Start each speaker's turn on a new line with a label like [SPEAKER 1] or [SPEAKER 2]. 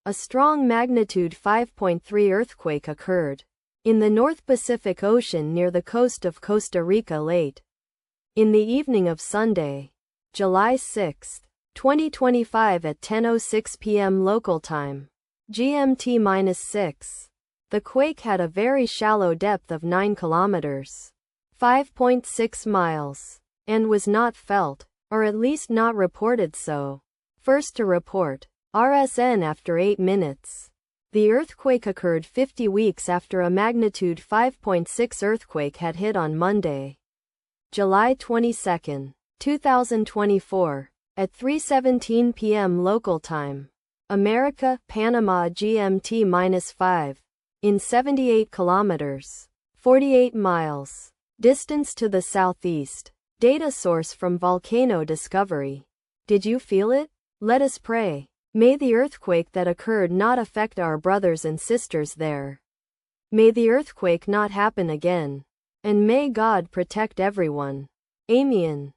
[SPEAKER 1] A strong magnitude 5.3 earthquake occurred in the North Pacific Ocean near the coast of Costa Rica late in the evening of Sunday, July 6, 2025 at 10:06 p.m. local time, GMT-6. The quake had a very shallow depth of 9 kilometers, 5.6 miles, and was not felt, or at least not reported so. First to report, RSN after 8 minutes. The earthquake occurred 50 weeks after a magnitude 5.6 earthquake had hit on Monday, July 22, 2024, at 3:17 p.m. local time, America, Panama GMT-5, in 78 kilometers, 48 miles, distance to the southeast. Data source from Volcano Discovery. Did you feel it? Let us pray. May the earthquake that occurred not affect our brothers and sisters there. May the earthquake not happen again. And may God protect everyone. Amen.